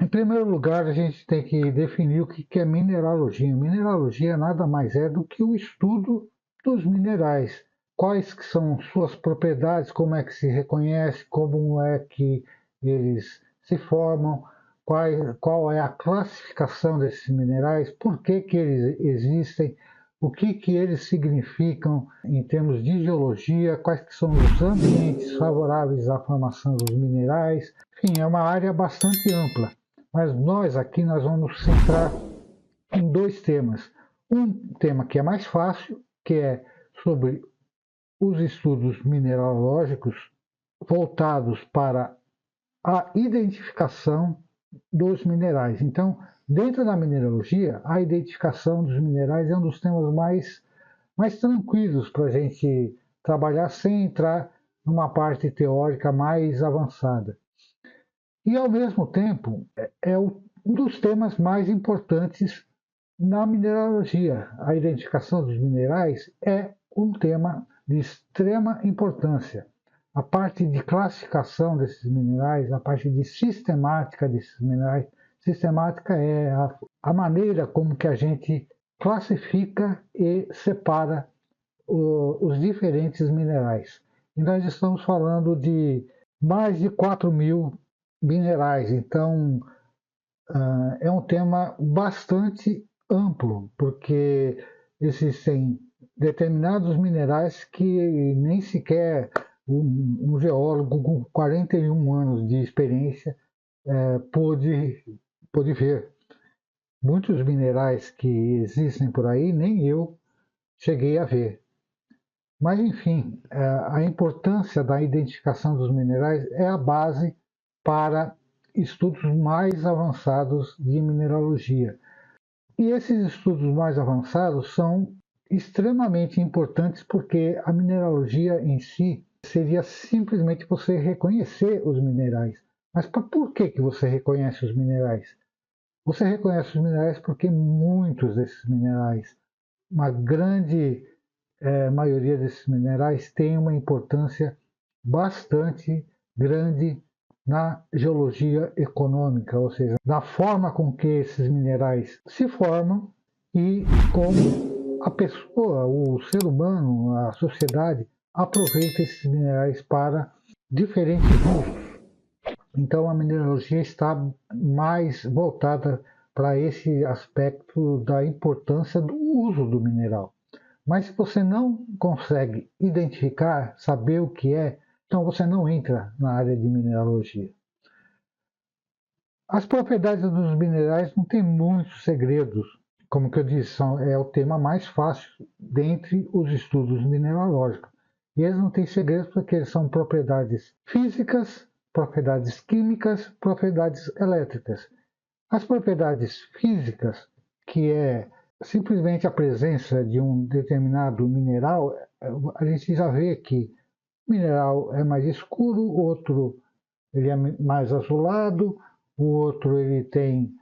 Em primeiro lugar, a gente tem que definir o que é mineralogia. Mineralogia nada mais é do que o estudo dos minerais. Quais que são suas propriedades, como é que se reconhece, como é que eles se formam, qual é a classificação desses minerais, por que eles existem, o que eles significam em termos de geologia, quais que são os ambientes favoráveis à formação dos minerais. Enfim, é uma área bastante ampla. Mas nós aqui nós vamos centrar em dois temas. Um tema que é mais fácil, que é sobre os estudos mineralógicos voltados para a identificação dos minerais. Então, dentro da mineralogia, a identificação dos minerais é um dos temas mais tranquilos para a gente trabalhar sem entrar numa parte teórica mais avançada. E, ao mesmo tempo, é um dos temas mais importantes na mineralogia. A identificação dos minerais é um tema de extrema importância. A parte de classificação desses minerais, a parte de sistemática desses minerais, sistemática é a maneira como que a gente classifica e separa os diferentes minerais. E nós estamos falando de mais de 4.000 minerais, então é um tema bastante amplo, porque existem determinados minerais que nem sequer um geólogo com 41 anos de experiência pôde ver. Muitos minerais que existem por aí, nem eu cheguei a ver. Mas, enfim, a importância da identificação dos minerais é a base para estudos mais avançados de mineralogia. E esses estudos mais avançados são extremamente importantes porque a mineralogia em si seria simplesmente você reconhecer os minerais. Mas por que você reconhece os minerais? Você reconhece os minerais porque muitos desses minerais, uma grande maioria desses minerais tem uma importância bastante grande na geologia econômica, ou seja, na forma com que esses minerais se formam e como a pessoa, o ser humano, a sociedade aproveita esses minerais para diferentes usos. Então a mineralogia está mais voltada para esse aspecto da importância do uso do mineral. Mas se você não consegue identificar, saber o que é, então você não entra na área de mineralogia. As propriedades dos minerais não tem muitos segredos. Como que eu disse, é o tema mais fácil dentre os estudos mineralógicos. E eles não têm segredos porque eles são propriedades físicas, propriedades químicas, propriedades elétricas. As propriedades físicas, que é simplesmente a presença de um determinado mineral, a gente já vê que o mineral é mais escuro, o outro ele é mais azulado, o outro ele tem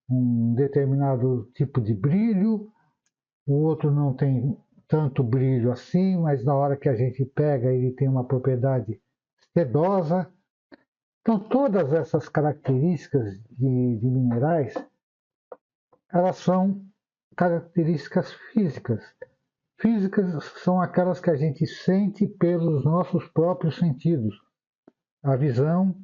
um determinado tipo de brilho, o outro não tem tanto brilho assim, mas na hora que a gente pega ele tem uma propriedade sedosa. Então todas essas características de minerais, elas são características físicas. Físicas são aquelas que a gente sente pelos nossos próprios sentidos. A visão,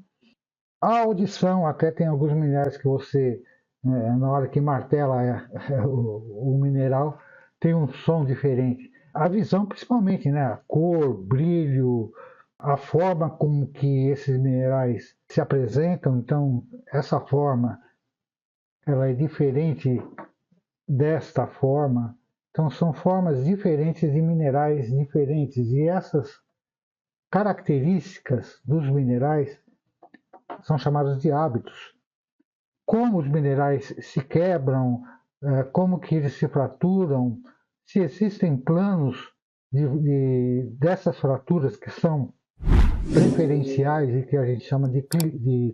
a audição, até tem alguns minerais que você, na hora que martela o mineral, tem um som diferente. A visão, principalmente, né? A cor, brilho, a forma como que esses minerais se apresentam. Então, essa forma, ela é diferente desta forma. Então, são formas diferentes de minerais diferentes. E essas características dos minerais são chamadas de hábitos. Como os minerais se quebram, como que eles se fraturam, se existem planos dessas fraturas que são preferenciais e que a gente chama de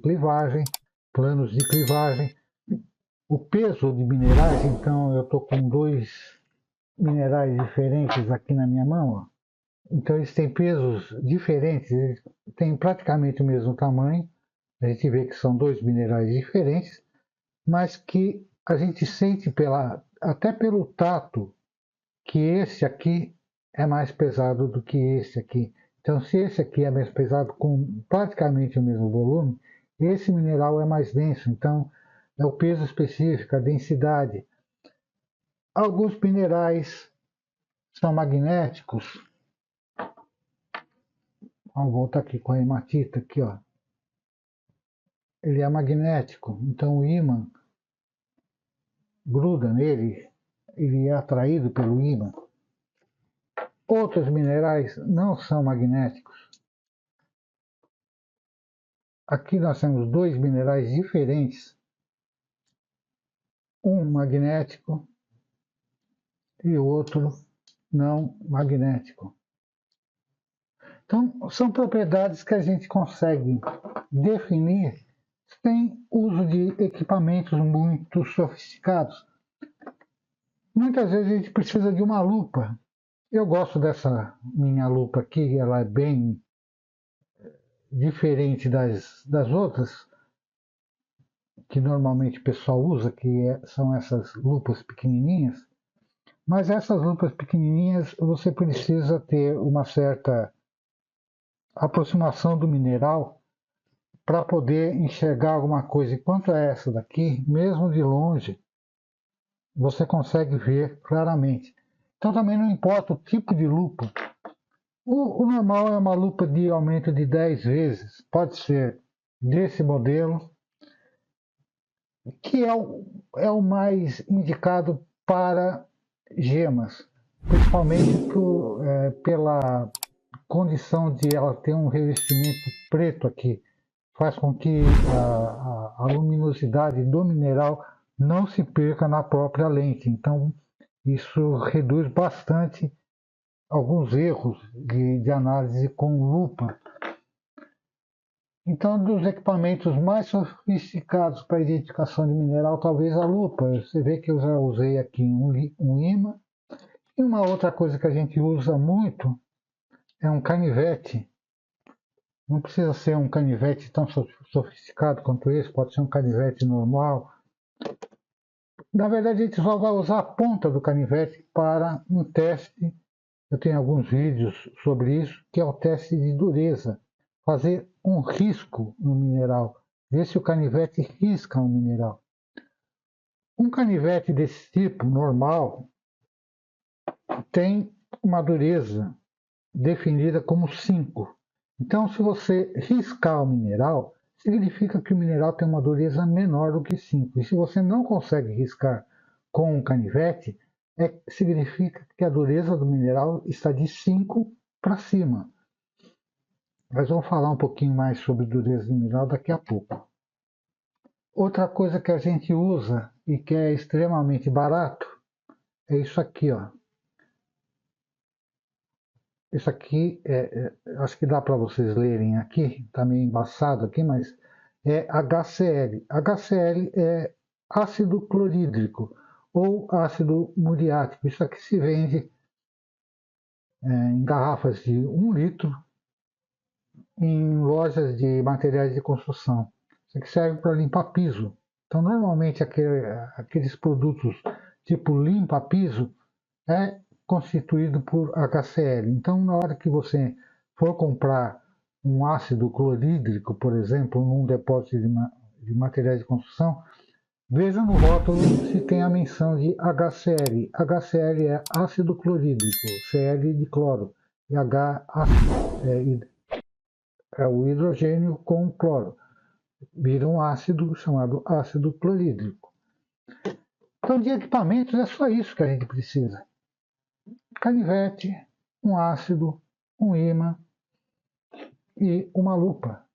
clivagem, planos de clivagem. O peso de minerais, então eu estou com dois minerais diferentes aqui na minha mão. Ó. Então eles têm pesos diferentes, eles têm praticamente o mesmo tamanho. A gente vê que são dois minerais diferentes, mas que a gente sente até pelo tato que esse aqui é mais pesado do que esse aqui. Então, se esse aqui é mais pesado com praticamente o mesmo volume, esse mineral é mais denso. Então, é o peso específico, a densidade. Alguns minerais são magnéticos. Vamos voltar aqui com a hematita, aqui, ó. Ele é magnético, então o ímã gruda nele, ele é atraído pelo ímã. Outros minerais não são magnéticos. Aqui nós temos dois minerais diferentes, um magnético e o outro não magnético. Então, são propriedades que a gente consegue definir sem uso de equipamentos muito sofisticados. Muitas vezes a gente precisa de uma lupa. Eu gosto dessa minha lupa aqui, ela é bem diferente das outras que normalmente o pessoal usa, são essas lupas pequenininhas. Mas essas lupas pequenininhas você precisa ter uma certa aproximação do mineral para poder enxergar alguma coisa. Enquanto essa daqui, mesmo de longe, você consegue ver claramente. Então também não importa o tipo de lupa. O normal é uma lupa de aumento de 10 vezes. Pode ser desse modelo, que é o mais indicado para gemas, principalmente pela condição de ela ter um revestimento preto aqui. Faz com que a luminosidade do mineral não se perca na própria lente. Então, isso reduz bastante alguns erros de análise com lupa. Então, dos equipamentos mais sofisticados para identificação de mineral, talvez a lupa. Você vê que eu já usei aqui um ímã. E uma outra coisa que a gente usa muito é um canivete. Não precisa ser um canivete tão sofisticado quanto esse, pode ser um canivete normal. Na verdade, a gente só vai usar a ponta do canivete para um teste. Eu tenho alguns vídeos sobre isso, que é o teste de dureza. Fazer um risco no mineral, ver se o canivete risca um mineral. Um canivete desse tipo, normal, tem uma dureza definida como 5. Então, se você riscar o mineral, significa que o mineral tem uma dureza menor do que 5. E se você não consegue riscar com um canivete, significa que a dureza do mineral está de 5 para cima. Nós vamos falar um pouquinho mais sobre dureza de mineral daqui a pouco. Outra coisa que a gente usa e que é extremamente barato é isso aqui, ó. Isso aqui, acho que dá para vocês lerem aqui, está meio embaçado aqui, mas é HCl. HCl é ácido clorídrico ou ácido muriático. Isso aqui se vende em garrafas de 1 litro em lojas de materiais de construção. Isso aqui serve para limpar piso. Então, normalmente, aqueles produtos tipo limpa-piso é constituído por HCl. Então, na hora que você for comprar um ácido clorídrico, por exemplo, num depósito de materiais de construção, veja no rótulo se tem a menção de HCl. HCl é ácido clorídrico, Cl de cloro, e H é o hidrogênio com cloro. Vira um ácido chamado ácido clorídrico. Então, de equipamentos, é só isso que a gente precisa. Canivete, um ácido, um ímã e uma lupa.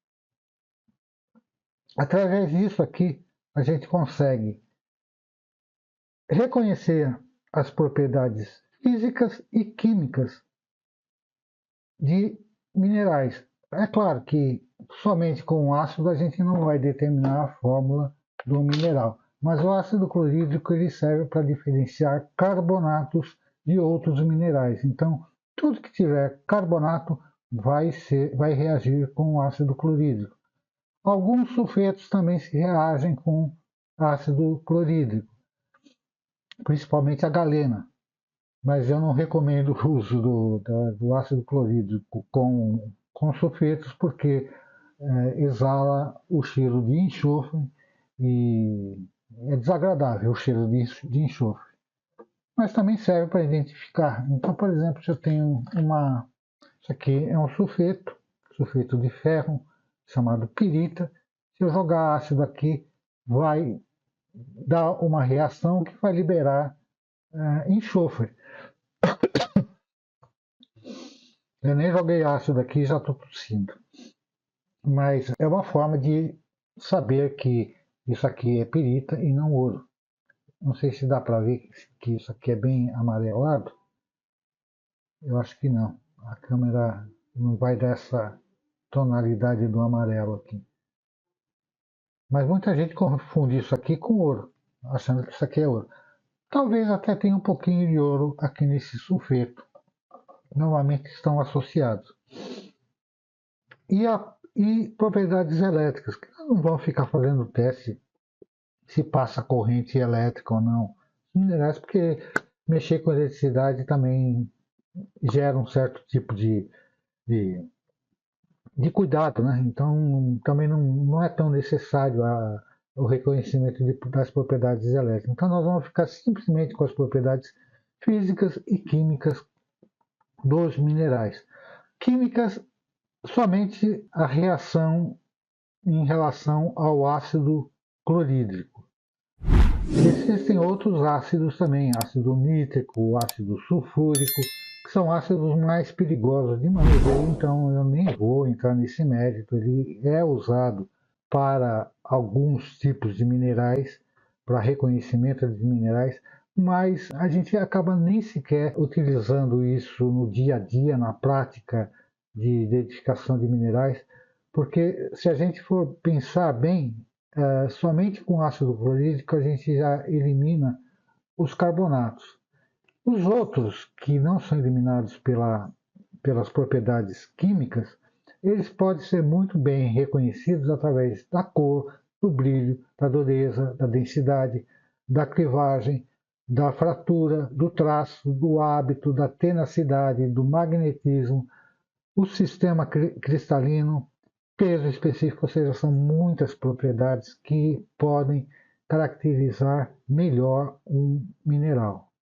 Através disso aqui, a gente consegue reconhecer as propriedades físicas e químicas de minerais. É claro que somente com o ácido a gente não vai determinar a fórmula do mineral, mas o ácido clorídrico ele serve para diferenciar carbonatos de outros minerais. Então, tudo que tiver carbonato vai reagir com o ácido clorídrico. Alguns sulfetos também se reagem com ácido clorídrico, principalmente a galena. Mas eu não recomendo o uso do ácido clorídrico com sulfetos, porque exala o cheiro de enxofre e é desagradável o cheiro de enxofre. Mas também serve para identificar. Então, por exemplo, se eu tenho isso aqui é um sulfeto de ferro, chamado pirita. Se eu jogar ácido aqui, vai dar uma reação que vai liberar enxofre. Eu nem joguei ácido aqui e já estou tossindo. Mas é uma forma de saber que isso aqui é pirita e não ouro. Não sei se dá para ver que isso aqui é bem amarelado. Eu acho que não. A câmera não vai dar essa tonalidade do amarelo aqui. Mas muita gente confunde isso aqui com ouro, achando que isso aqui é ouro. Talvez até tenha um pouquinho de ouro aqui nesse sulfeto. Normalmente estão associados. E propriedades elétricas, que não vão ficar fazendo teste se passa corrente elétrica ou não. Minerais, porque mexer com eletricidade também gera um certo tipo de cuidado, né? Então também não é tão necessário o reconhecimento das propriedades elétricas. Então nós vamos ficar simplesmente com as propriedades físicas e químicas dos minerais. Químicas, somente a reação em relação ao ácido clorídrico. Existem outros ácidos também, ácido nítrico, ácido sulfúrico, que são ácidos mais perigosos de manejar, então eu nem vou entrar nesse mérito. Ele é usado para alguns tipos de minerais, para reconhecimento de minerais, mas a gente acaba nem sequer utilizando isso no dia a dia, na prática de identificação de minerais, porque se a gente for pensar bem, somente com ácido clorídrico a gente já elimina os carbonatos. Os outros, que não são eliminados pelas propriedades químicas, eles podem ser muito bem reconhecidos através da cor, do brilho, da dureza, da densidade, da clivagem, da fratura, do traço, do hábito, da tenacidade, do magnetismo, o sistema cristalino, peso específico, ou seja, são muitas propriedades que podem caracterizar melhor um mineral.